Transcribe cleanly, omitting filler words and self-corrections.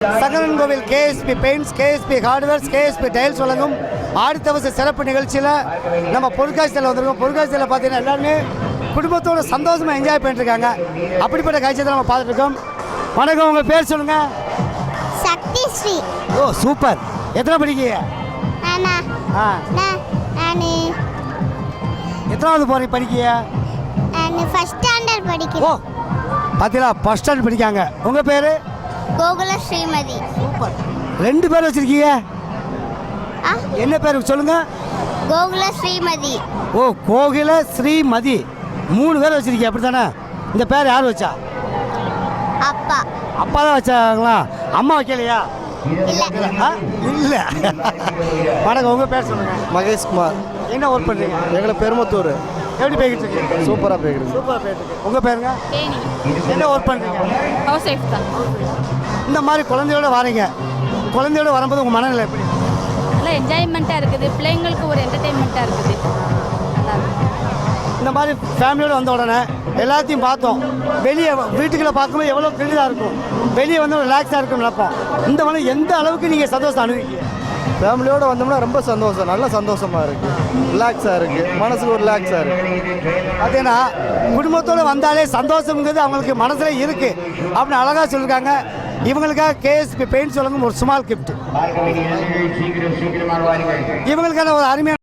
சங்கரன் கோவில் KSP paints, KSP hardwares, KSP tiles வழங்கும் ஆடித்தவச சிறப்பு நிகழ்ச்சியில் நம்ம பொருட்காட்சியில் வந்திருக்கோம். பொருட்காட்சியில் பார்த்தீங்கன்னா எல்லாருமே குடும்பத்தோடு சந்தோஷமாக என்ஜாய் பண்ணிட்டுருக்காங்க. அப்படிப்பட்ட காட்சியை தான் நம்ம பார்த்துட்டு இருக்கோம். வணக்கம், உங்கள் பேர் சொல்லுங்கள். சக்தி ஸ்ரீ. ஓ சூப்பர். எத்தனை படிக்கீங்க? எத்தனாவது போகிறீங்க படிக்கீங்க? ஃபர்ஸ்ட் ஸ்டாண்டர்ட் படிக்கிறேன். ஓ பார்த்தீங்களா, ஃபர்ஸ்ட் ஸ்டாண்டர்ட் படிக்காங்க. உங்கள் பேர்? கோகுல ஸ்ரீமதி. சூப்பர். 2 பேர் வச்சுருக்கீங்க. என்ன பேர் சொல்லுங்கள்? கோகுல ஸ்ரீமதி. ஓ கோகில ஸ்ரீமதி. 3 பேர் வச்சுருக்கீங்க அப்படி தானே? இந்த பேர் யார் வச்சா? அப்பா. அப்பா தான் வச்சாங்களா? அம்மா வைக்கலையா? இல்லை. வணக்கம், உங்கள் பேர் சொல்லுங்கள். மகேஷ்குமார். என்ன ஒர்க் பண்ணுறீங்க? எங்களை பெருமத்தூர். எப்படி போய்கிட்டு இருக்கு? சூப்பராக போய்கிட்டு. சூப்பராக போயிட்டு இருக்கு. உங்கள் பேருங்க? என்ன ஒர்க் பண்ணுறீங்க? ஹவுஸ் ஒய்ஃப் தான். இந்த மாதிரி குழந்தையோட வரீங்க, குழந்தையோட வரும்போது உங்கள் மனநிலை எப்படி? நல்லா என்ஜாய்மெண்ட்டாக இருக்குது, பிள்ளைங்களுக்கு ஒரு என்டர்டெயின்மெண்ட்டாக இருக்குது. நல்லா இருக்கு. இந்த மாதிரி ஃபேமிலியோடு வந்த உடனே எல்லாத்தையும் பார்த்தோம். வெளியே வீட்டுக்குள்ளே பார்க்கும்போது எவ்வளோ கிளியாக இருக்கும், வெளியே வந்து ரிலாக்ஸாக இருக்கும்னு நினைப்போம். இந்த மாதிரி எந்த அளவுக்கு நீங்கள் சந்தோஷம் அனுபவிக்கிறீங்க? ஃபேமிலியோடு வந்தோம்னா ரொம்ப சந்தோஷம், நல்ல சந்தோஷமாக இருக்குது, ரிலாக்ஸாக இருக்குது, மனசுக்கு ஒரு ரிலாக்ஸாக இருக்குது. பார்த்தீங்கன்னா குடும்பத்தோடு வந்தாலே சந்தோஷங்கிறது அவங்களுக்கு மனசில் இருக்குது அப்படின்னு அழகாக சொல்லியிருக்காங்க. இவங்களுக்காக கேஎஸ்பி பெயிண்ட்ஸ் வழங்கும் ஒரு ஸ்மால் கிஃப்ட். இவங்களுக்கான ஒரு அருமையான